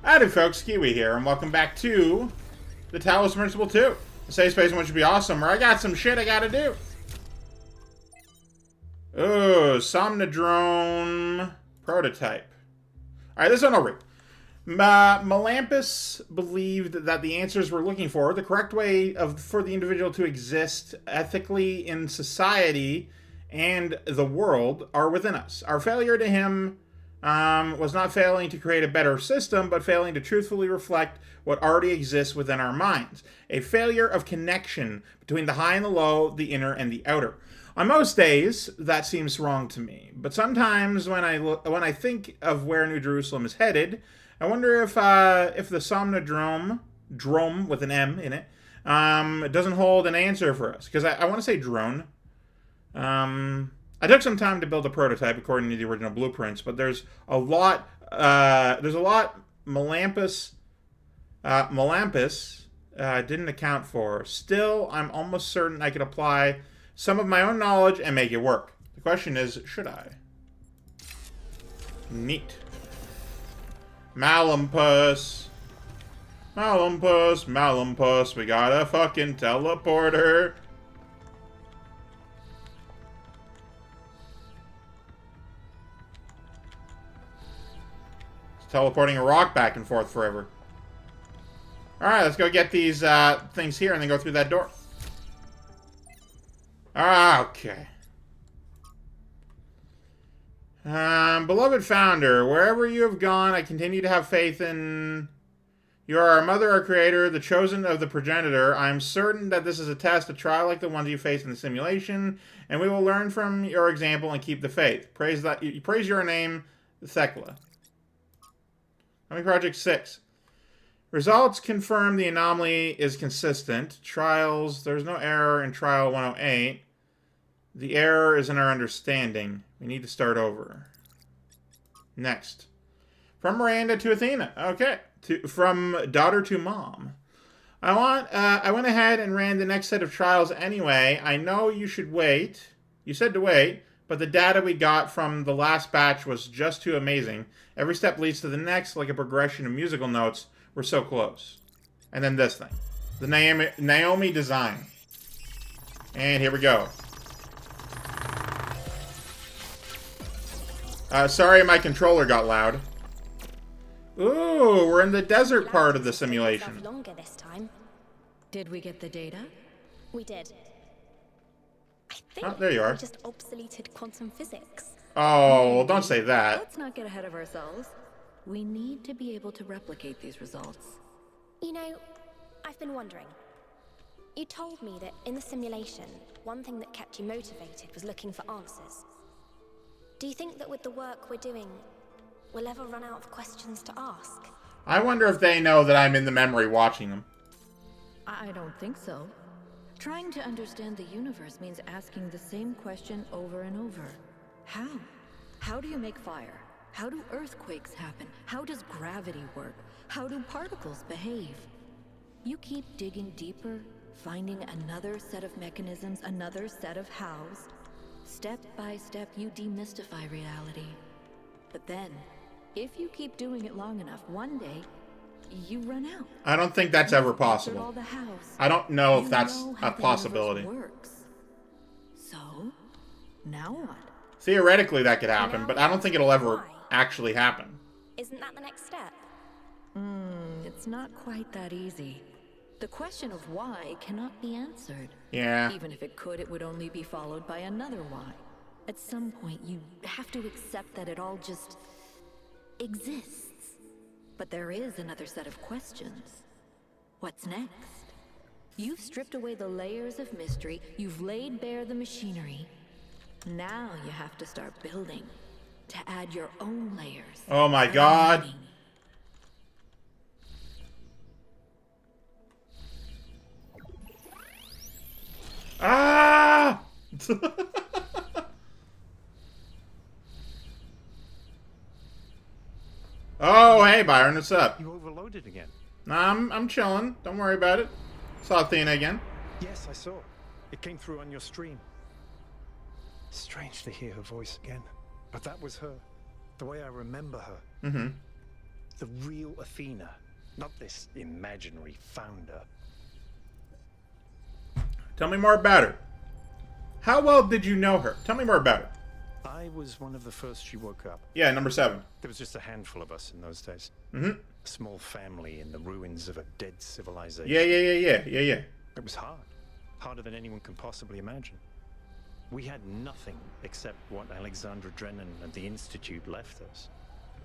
Howdy folks, Keywii here, and welcome back to the Talos Principle 2. A safe space in which would be awesome, where I got some shit I gotta do. Oh, Somnodrome prototype. Alright, this one I'll read. Melampus believed that the answers we're looking for, the correct way for the individual to exist ethically in society and the world, are within us. Our failure to him was not failing to create a better system, but failing to truthfully reflect what already exists within our minds. A failure of connection between the high and the low, the inner and the outer. On most days, that seems wrong to me. But sometimes when I think of where New Jerusalem is headed, I wonder if the Somnodrome, drome with an M in it, doesn't hold an answer for us. Because I want to say drone. I took some time to build a prototype according to the original blueprints, but there's a lot Melampus didn't account for. Still, I'm almost certain I could apply some of my own knowledge and make it work. The question is, should I? Neat. Melampus. Melampus, Melampus, we got a fucking teleporter. Teleporting a rock back and forth forever. Alright, let's go get these things here and then go through that door. Okay. Beloved Founder, wherever you have gone, I continue to have faith in... You are our mother, our creator, the chosen of the progenitor. I am certain that this is a test, a trial like the ones you face in the simulation, and we will learn from your example and keep the faith. Praise your name, Thekla. Project 6. Results confirm the anomaly is consistent. Trials, there's no error in trial 108. The error is in our understanding. We need to start over. Next. From Miranda to Athena. Okay. From daughter to mom. I went ahead and ran the next set of trials anyway. I know you should wait. You said to wait. But the data we got from the last batch was just too amazing. Every step leads to the next, like a progression of musical notes. We're so close. And then this thing. The Naomi design. And here we go. Sorry my controller got loud. Ooh, we're in the desert part of the simulation. Longer this time. Did we get the data? We did. I think there you are. we just obsoleted quantum physics. Oh, well, don't say that. Let's not get ahead of ourselves. We need to be able to replicate these results. You know, I've been wondering. You told me that in the simulation, one thing that kept you motivated was looking for answers. Do you think that with the work we're doing, we'll ever run out of questions to ask? I wonder if they know that I'm in the memory watching them. I don't think so. Trying to understand the universe means asking the same question over and over. How? How do you make fire? How do earthquakes happen? How does gravity work? How do particles behave? You keep digging deeper, finding another set of mechanisms, another set of hows. Step by step, you demystify reality. But then, if you keep doing it long enough, one day, you run out. I don't think that's ever possible. I don't know if that's a possibility. So, now what? Theoretically, that could happen, but I don't think it'll ever actually happen. Isn't that the next step? It's not quite that easy. The question of why cannot be answered. Yeah. Even if it could, it would only be followed by another why. At some point, you have to accept that it all just exists. But there is another set of questions. What's next? You've stripped away the layers of mystery, you've laid bare the machinery. Now you have to start building, to add your own layers. Oh my god. Ah! Oh, hey Byron, what's up? You overloaded again. I'm chilling. Don't worry about it. Saw Athena again. Yes, I saw. It came through on your stream. Strange to hear her voice again. But that was her. The way I remember her. Mm-hmm. The real Athena, not this imaginary founder. Tell me more about her. How well did you know her? Tell me more about her. I was one of the first she woke up. Yeah, number 7. There was just a handful of us in those days. Mm-hmm. A small family in the ruins of a dead civilization. Yeah. It was hard. Harder than anyone can possibly imagine. We had nothing except what Alexandra Drennan and the Institute left us.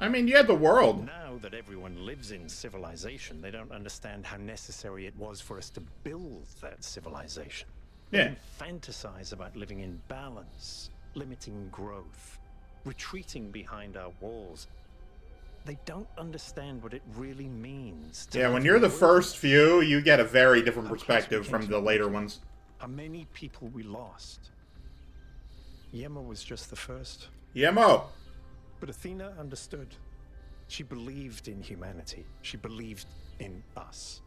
I mean, you had the world. Now that everyone lives in civilization, they don't understand how necessary it was for us to build that civilization. Yeah. They fantasize about living in balance, limiting growth, retreating behind our walls. They don't understand what it really means. Yeah, when you're the first few, you get a very different perspective from the later ones. How many people we lost. Yema was just the first. Yemo! But Athena understood. She believed in humanity. She believed in us.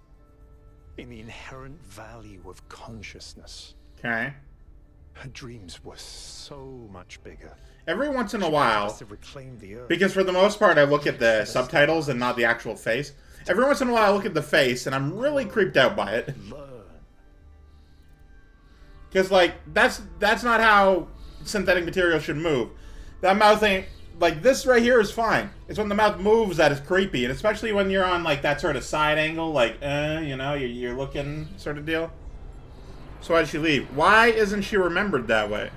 In the inherent value of consciousness. Okay. Her dreams were so much bigger. Every once in a while, To reclaim the earth. because for the most part I look at the subtitles and not the actual face. Every once in a while I look at the face and I'm really creeped out by it. Learn. Because, like, that's not how synthetic material should move. That mouth ain't... Like, this right here is fine. It's when the mouth moves that is creepy. And especially when you're on, like, that sort of side angle. Like, you know, you're looking sort of deal. So why did she leave? Why isn't she remembered that way?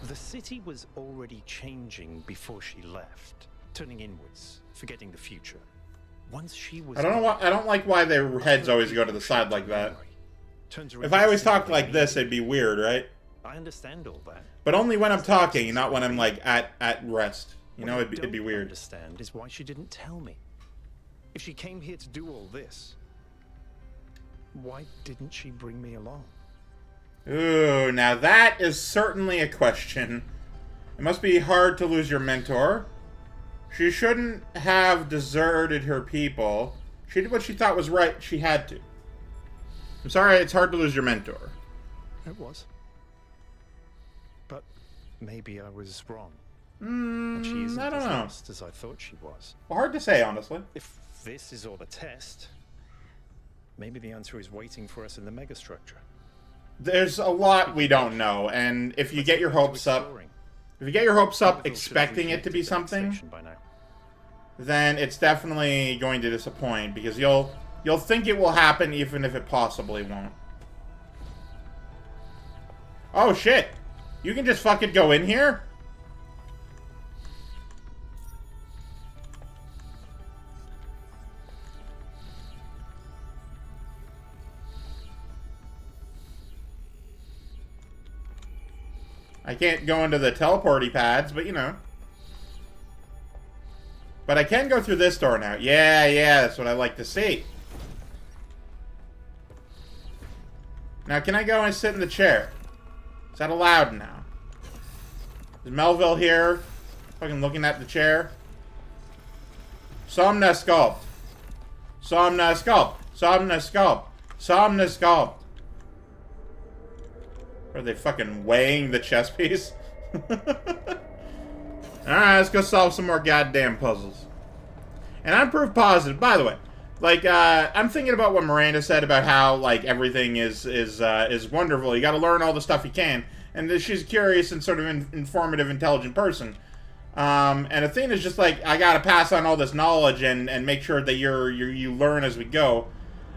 The city was already changing before she left. Turning inwards. Forgetting the future. Once she was... I don't know why... I don't like why their heads always go to the side like that. If I always talked like this, it'd be weird, right? I understand all that. But only when I'm talking, not when I'm, like, at rest. You know, it'd be weird. Understand is why she didn't tell me. If she came here to do all this, why didn't she bring me along? Ooh, now that is certainly a question. It must be hard to lose your mentor. She shouldn't have deserted her people. She did what she thought was right. She had to. I'm sorry, it's hard to lose your mentor. It was. But maybe I was wrong. And she isn't I don't as know. lost as I thought she was. Well, hard to say, honestly. If this is all a test, maybe the answer is waiting for us in the megastructure. There's a lot we don't know, and if you get your hopes up, expecting it to be something, then it's definitely going to disappoint, because you'll think it will happen even if it possibly won't. Oh shit! You can just fucking go in here? I can't go into the teleporty pads, but you know. But I can go through this door now. Yeah, that's what I like to see. Now, can I go and sit in the chair? Is that allowed now? Is Melville here? Fucking looking at the chair? Somna sculpt. Somna sculpt. Somna sculpt. Somna sculpt. Are they fucking weighing the chess piece? Alright, let's go solve some more goddamn puzzles. And I'm proof positive, by the way. Like, I'm thinking about what Miranda said about how, like, everything is wonderful. You gotta learn all the stuff you can. And that she's a curious and sort of informative, intelligent person. And Athena's just like, I gotta pass on all this knowledge and make sure that you learn as we go.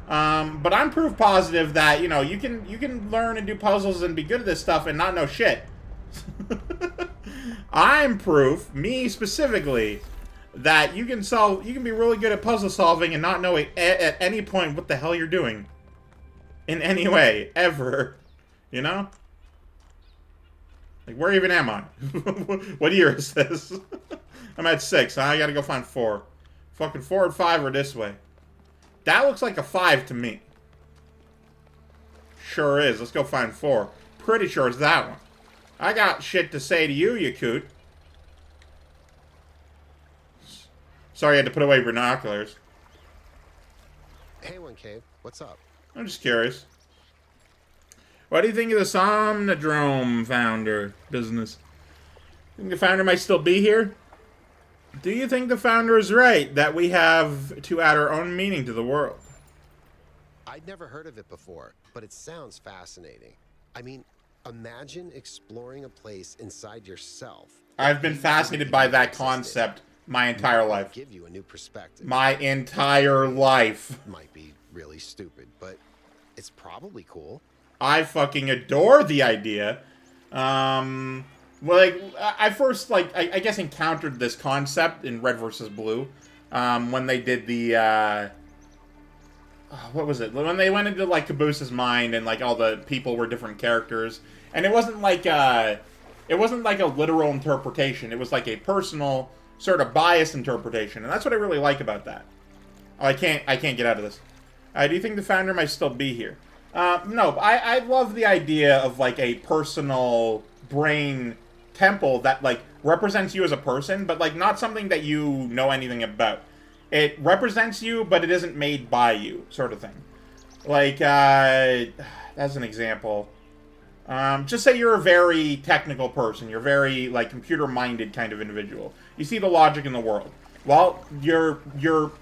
But I'm proof positive that, you know, you can learn and do puzzles and be good at this stuff and not know shit. I'm proof, me specifically, that you can be really good at puzzle solving and not know at any point what the hell you're doing. In any way, ever. You know? Like, where even am I? What year is this? I'm at 6, huh? I gotta go find 4. Fucking 4 and 5 are this way. That looks like a 5 to me. Sure is. Let's go find 4. Pretty sure it's that one. I got shit to say to you, you coot. Sorry I had to put away binoculars. Hey, 1K, what's up? I'm just curious. What do you think of the Somnodrome founder business? Think the founder might still be here? Do you think the founder is right that we have to add our own meaning to the world? I'd never heard of it before, but it sounds fascinating. I mean, imagine exploring a place inside yourself. I've been fascinated by that concept my entire life. Give you a new perspective. My entire life. Might be really stupid, but it's probably cool. I fucking adore the idea. Well, like, I first, like, I guess encountered this concept in Red vs. Blue, when they did the, what was it? When they went into, like, Caboose's mind and, like, all the people were different characters. And it wasn't like a literal interpretation. It was like a personal, sort of biased interpretation. And that's what I really like about that. Oh, I can't get out of this. Do you think the founder might still be here? No, I love the idea of, like, a personal brain temple that, like, represents you as a person, but, like, not something that you know anything about. It represents you, but it isn't made by you, sort of thing. Like, as an example, just say you're a very technical person. You're very, like, computer-minded kind of individual. You see the logic in the world. Well, your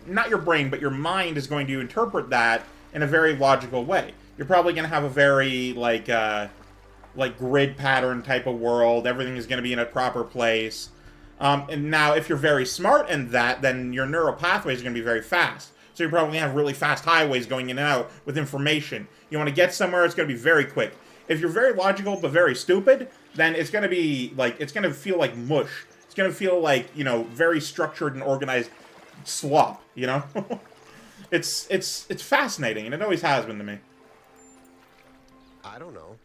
not your brain, but your mind is going to interpret that in a very logical way. You're probably going to have a very, like grid pattern type of world. Everything is going to be in a proper place. And now, if you're very smart in that, then your neural pathways are going to be very fast. So you're probably going to have really fast highways going in and out with information. You want to get somewhere, it's going to be very quick. If you're very logical but very stupid, then it's going to be, like, it's going to feel like mush. It's going to feel like, you know, very structured and organized slop, you know? It's fascinating, and it always has been to me. I don't know.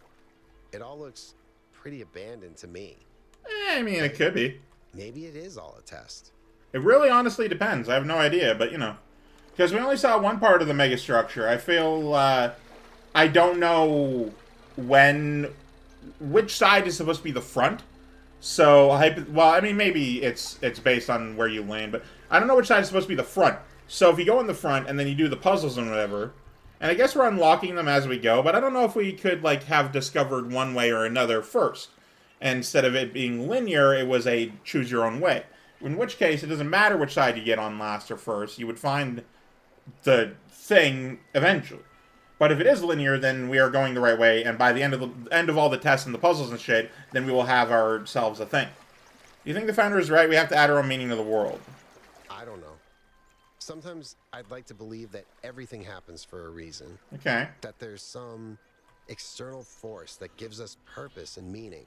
It all looks pretty abandoned to me. I mean, it could be. Maybe it is all a test. It really honestly depends. I have no idea, but, you know. Because we only saw one part of the megastructure. I feel, I don't know which side is supposed to be the front. So, well, I mean, maybe it's based on where you land, but I don't know which side is supposed to be the front. So if you go in the front and then you do the puzzles and whatever, and I guess we're unlocking them as we go, but I don't know if we could, like, have discovered one way or another first. Instead of it being linear, it was a choose your own way. In which case, it doesn't matter which side you get on last or first. You would find the thing eventually. But if it is linear, then we are going the right way, and by the end of all the tests and the puzzles and shit, then we will have ourselves a thing. You think the founder is right? We have to add our own meaning to the world. I don't know. Sometimes I'd like to believe that everything happens for a reason. Okay. That there's some external force that gives us purpose and meaning.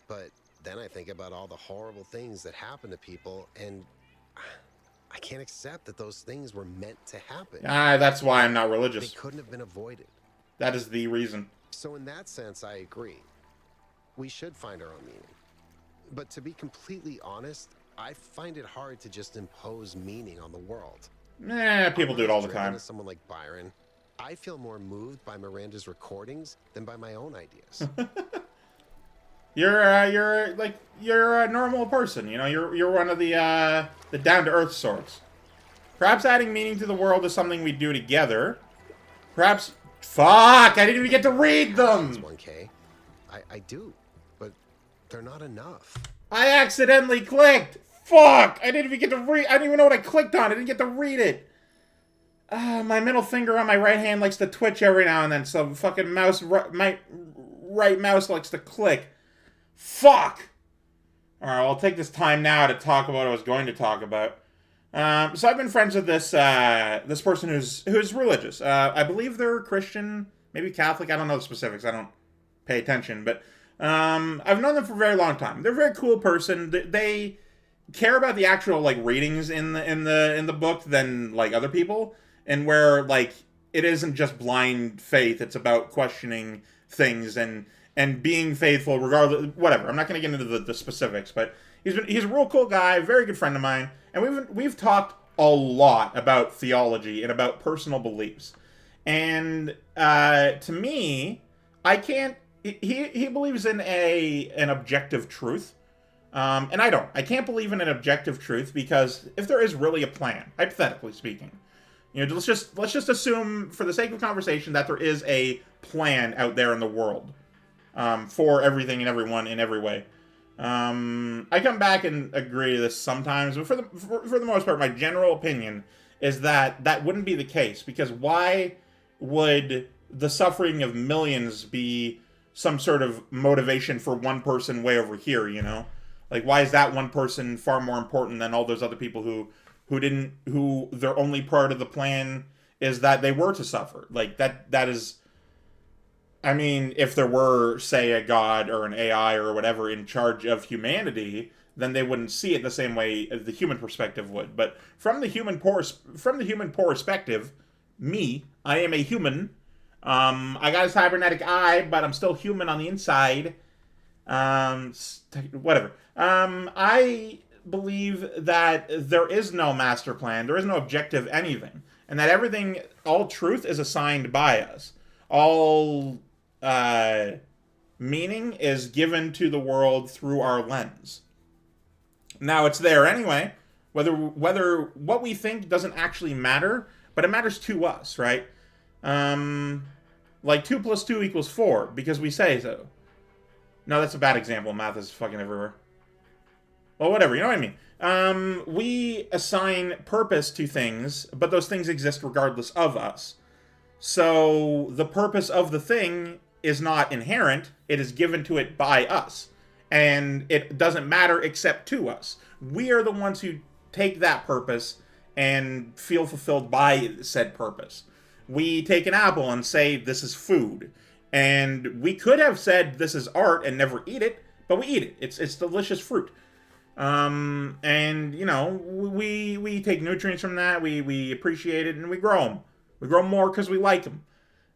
But then I think about all the horrible things that happen to people, and I can't accept that those things were meant to happen. That's why I'm not religious. They couldn't have been avoided. That is the reason. So in that sense, I agree. We should find our own meaning. But to be completely honest, I find it hard to just impose meaning on the world. People do it all the time. As someone like Byron, I feel more moved by Miranda's recordings than by my own ideas. You're a normal person, you know. You're one of the down to earth sorts. Perhaps adding meaning to the world is something we do together. Perhaps. Fuck! I didn't even get to read them. 1K. I do, but they're not enough. I accidentally clicked. Fuck! I didn't even get to read. I didn't even know what I clicked on. I didn't get to read it. My middle finger on my right hand likes to twitch every now and then, so fucking my right mouse likes to click. Fuck! Alright, well, I'll take this time now to talk about what I was going to talk about. So I've been friends with this person who's religious. I believe they're Christian, maybe Catholic, I don't know the specifics, I don't pay attention, but I've known them for a very long time. They're a very cool person. They care about the actual, like, readings in the book than, like, other people, and where, like, it isn't just blind faith, it's about questioning things and being faithful regardless, whatever. I'm not going to get into the specifics, but he's a real cool guy, very good friend of mine, and we've talked a lot about theology and about personal beliefs. And to me, I can't. He believes in an objective truth, and I don't. I can't believe in an objective truth because if there is really a plan, hypothetically speaking, you know, let's just assume for the sake of conversation that there is a plan out there in the world. For everything and everyone in every way. I come back and agree to this sometimes, but for the most part, my general opinion is that that wouldn't be the case, because why would the suffering of millions be some sort of motivation for one person way over here, you know? Like, why is that one person far more important than all those other people who their only part of the plan is that they were to suffer? Like, that is, I mean, if there were, say, a god or an AI or whatever in charge of humanity, then they wouldn't see it the same way as the human perspective would. But from the human perspective, me, I am a human. I got a cybernetic eye, but I'm still human on the inside. Whatever. I believe that there is no master plan, there is no objective anything, and that everything, all truth is assigned by us. All meaning is given to the world through our lens. Now it's there anyway. Whether what we think doesn't actually matter, but it matters to us, right? Like 2 + 2 = 4 because we say so. No, that's a bad example. Math is fucking everywhere. Well, whatever. You know what I mean. We assign purpose to things, but those things exist regardless of us. So the purpose of the thing is not inherent. It is given to it by us. And it doesn't matter except to us. We are the ones who take that purpose and feel fulfilled by said purpose. We take an apple and say, this is food. And we could have said, this is art, and never eat it, but we eat it. It's delicious fruit. And, you know, we take nutrients from that, we appreciate it, and we grow them. We grow more because we like them.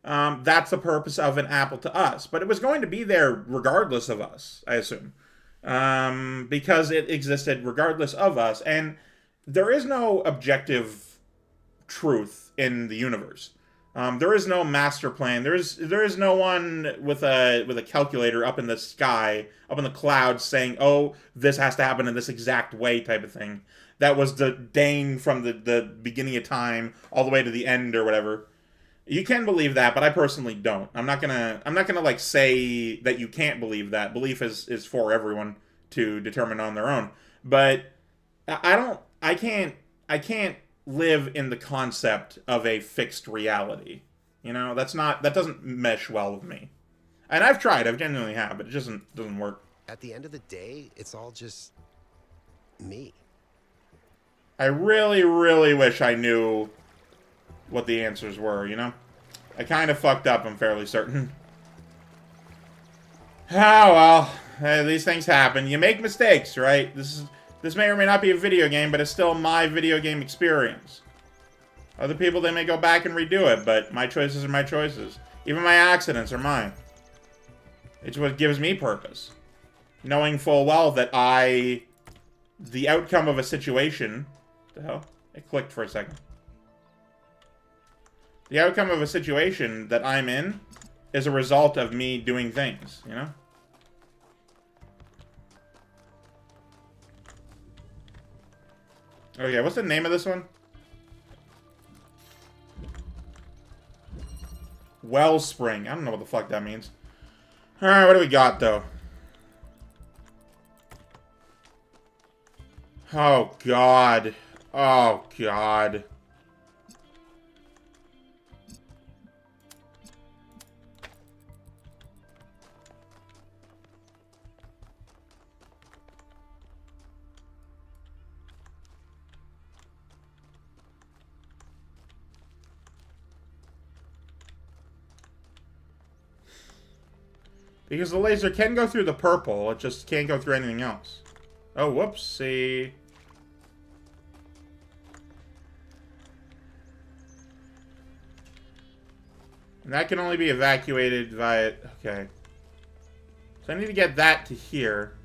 That's the purpose of an apple to us. But it was going to be there regardless of us, I assume. Because it existed regardless of us. And there is no objective truth in the universe. There is no master plan. There is no one with a calculator up in the sky, up in the clouds, saying, "Oh, this has to happen in this exact way," type of thing. That was the Dane from the beginning of time all the way to the end or whatever. You can believe that, but I personally don't. I'm not gonna like say that you can't believe that. Belief is for everyone to determine on their own. But I can't live in the concept of a fixed reality. You know, that doesn't mesh well with me. And I've tried, I've genuinely have, but it doesn't work. At the end of the day, it's all just me. I really, really wish I knew what the answers were, you know? I kind of fucked up, I'm fairly certain. Oh, well, these things happen. You make mistakes, right? This may or may not be a video game, but it's still my video game experience. Other people, they may go back and redo it, but my choices are my choices. Even my accidents are mine. It's what gives me purpose. Knowing full well that the outcome of a situation... What the hell? It clicked for a second. The outcome of a situation that I'm in is a result of me doing things, you know? Okay, what's the name of this one? Wellspring. I don't know what the fuck that means. Alright, what do we got, though? Oh, God. Oh, God. Because the laser can go through the purple, it just can't go through anything else. Oh, whoopsie. And that can only be evacuated via... Okay. So I need to get that to here.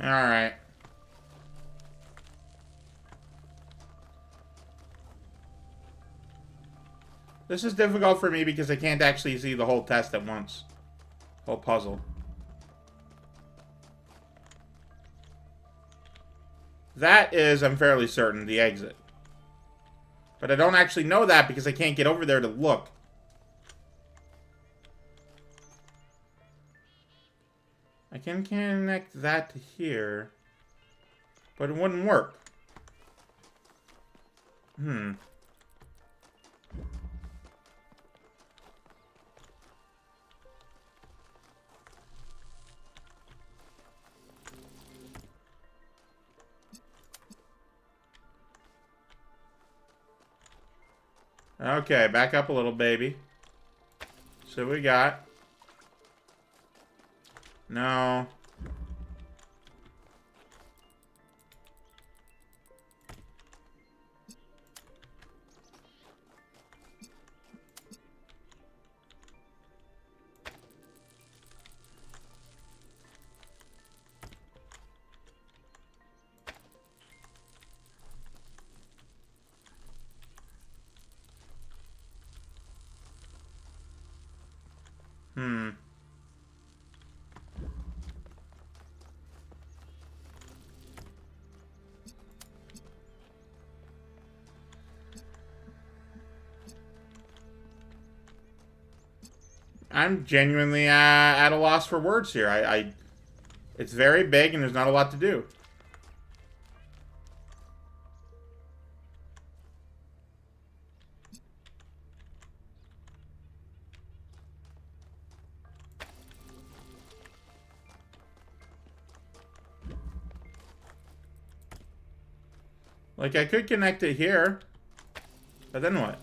Alright. This is difficult for me because I can't actually see the whole test at once. Whole puzzle. That is, I'm fairly certain, the exit. But I don't actually know that because I can't get over there to look. I can connect that to here. But it wouldn't work. Okay, back up a little, baby. So we got... No. I'm genuinely at a loss for words here. It's very big and there's not a lot to do. Like, I could connect it here, but then what?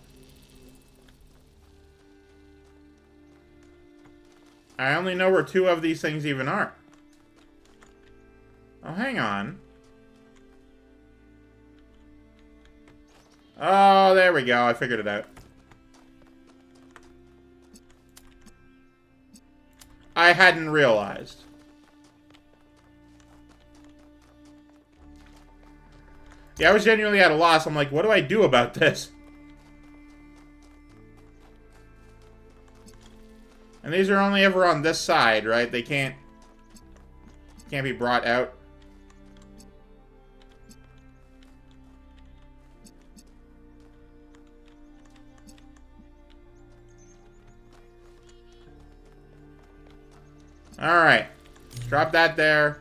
I only know where 2 of these things even are. Oh, hang on. Oh, there we go. I figured it out. I hadn't realized. Yeah, I was genuinely at a loss. I'm like, what do I do about this? And these are only ever on this side, right? They can't be brought out. Alright. Drop that there.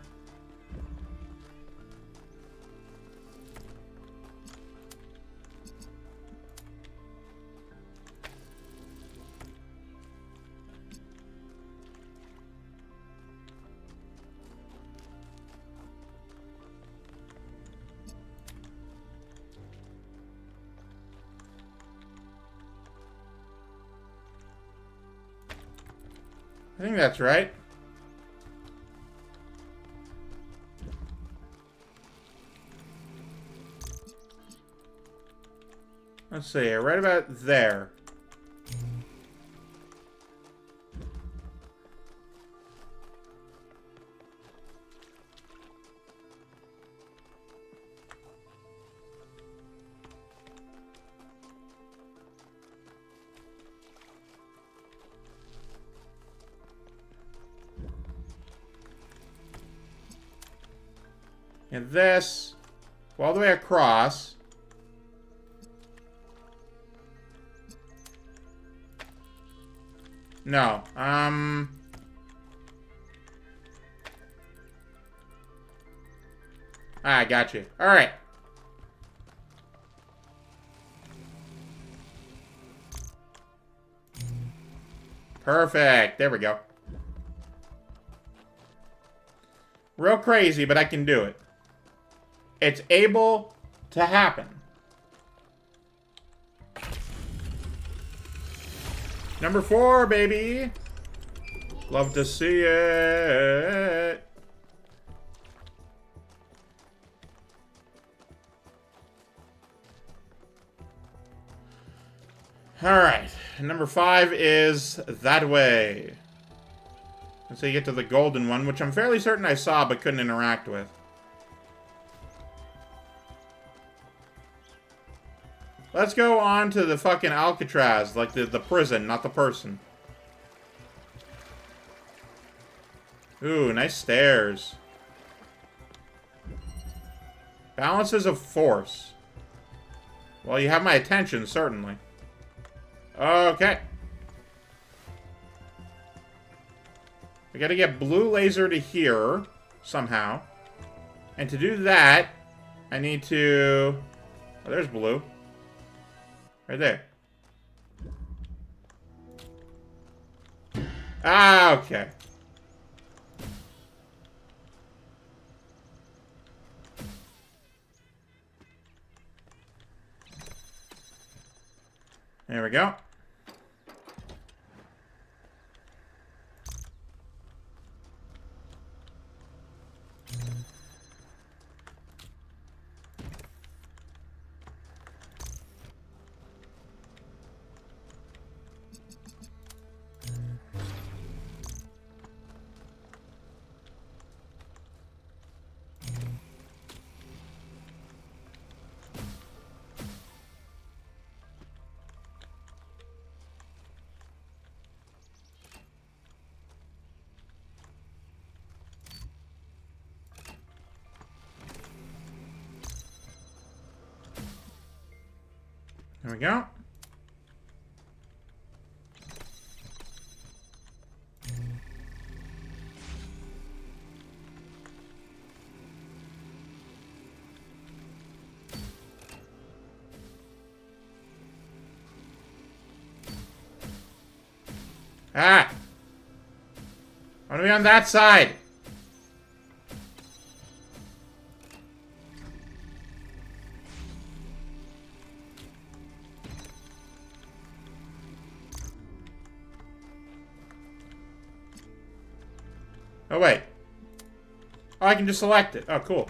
I think that's right. Let's see, right about there. And this, go all the way across. No, I got you. All right. Perfect. There we go. Real crazy, but I can do it. It's able to happen. Number 4, baby. Love to see it. All right. Number 5 is that way. And so you get to the golden one, which I'm fairly certain I saw but couldn't interact with. Let's go on to the fucking Alcatraz, like the prison, not the person. Ooh, nice stairs. Balances of force. Well, you have my attention, certainly. Okay. We gotta get blue laser to here, somehow. And to do that, I need to... Oh, there's blue. Right there. Ah, okay. There we go. There we go. Ah! I want to be on that side. Oh, wait. Oh, I can just select it. Oh, cool.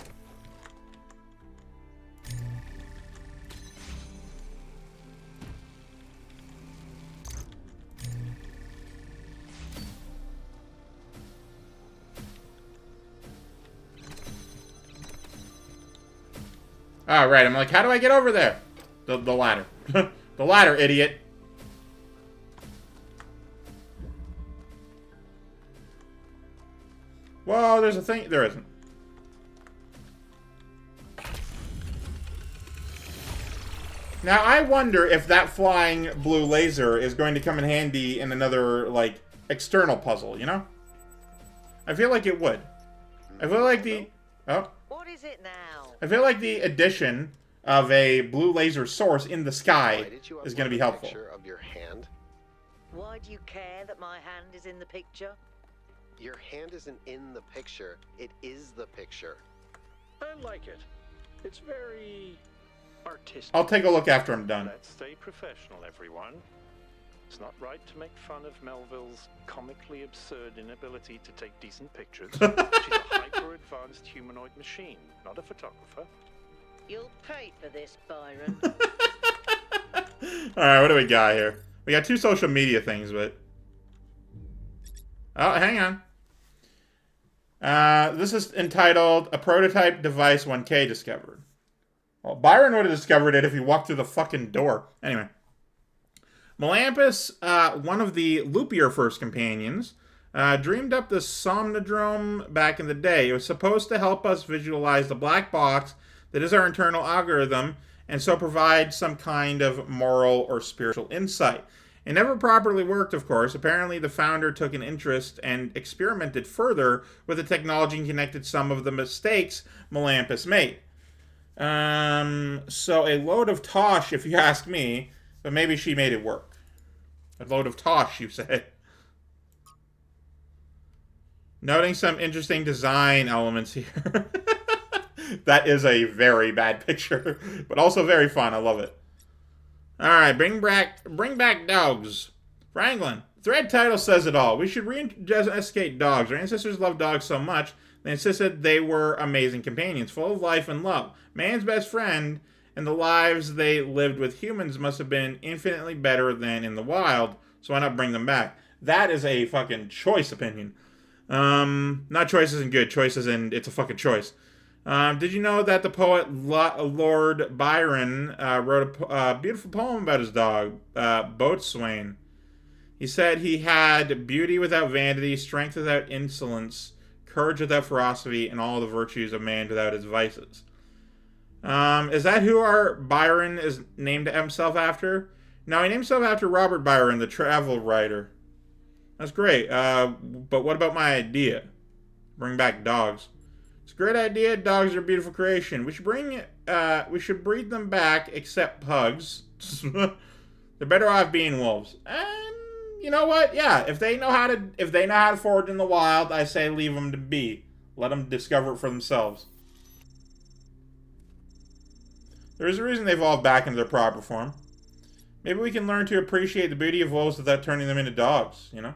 Oh, right. I'm like, how do I get over there? The ladder. The ladder, idiot. Whoa, there's a thing. There isn't. Now, I wonder if that flying blue laser is going to come in handy in another, like, external puzzle, you know? I feel like it would. I feel like the... Oh. What is it now? I feel like the addition of a blue laser source in the sky is going to be helpful. Picture of your hand? Why do you care that my hand is in the picture? Your hand isn't in the picture. It is the picture. I like it. It's very artistic. I'll take a look after I'm done. Let's stay professional, everyone. It's not right to make fun of Melville's comically absurd inability to take decent pictures. She's a hyper-advanced humanoid machine, not a photographer. You'll pay for this, Byron. Alright, what do we got here? We got 2 social media things, but... Oh, hang on. This is entitled, A Prototype Device 1K Discovered. Well, Byron would have discovered it if he walked through the fucking door. Anyway. Melampus, one of the loopier first companions, dreamed up the Somnodrome back in the day. It was supposed to help us visualize the black box that is our internal algorithm, and so provide some kind of moral or spiritual insight. It never properly worked, of course. Apparently, the founder took an interest and experimented further with the technology and connected some of the mistakes Melampus made. So a load of tosh, if you ask me, but maybe she made it work. A load of tosh, you say. Noting some interesting design elements here. That is a very bad picture, but also very fun. I love it. Alright, bring back dogs. Franklin, thread title says it all. We should re-investigate dogs. Our ancestors loved dogs so much, they insisted they were amazing companions, full of life and love. Man's best friend, and the lives they lived with humans must have been infinitely better than in the wild, so why not bring them back? That is a fucking choice opinion. Not choice isn't good. Choice isn't, it's a fucking choice. Did you know that the poet Lord Byron wrote a beautiful poem about his dog, Boatswain? He said he had beauty without vanity, strength without insolence, courage without ferocity, and all the virtues of man without his vices. Is that who our Byron is named himself after? No, he named himself after Robert Byron, the travel writer. That's great. But what about my idea? Bring back dogs. It's a great idea. Dogs are a beautiful creation. We should breed them back, except pugs. They're better off being wolves. And you know what? Yeah, if they know how to forage in the wild, I say leave them to be. Let them discover it for themselves. There is a reason they evolved back into their proper form. Maybe we can learn to appreciate the beauty of wolves without turning them into dogs, you know?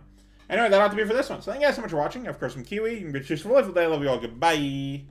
Anyway, that ought to be for this one. So thank you guys so much for watching. Of course, I'm Keywii. You can be chooseful. I love you all. Goodbye.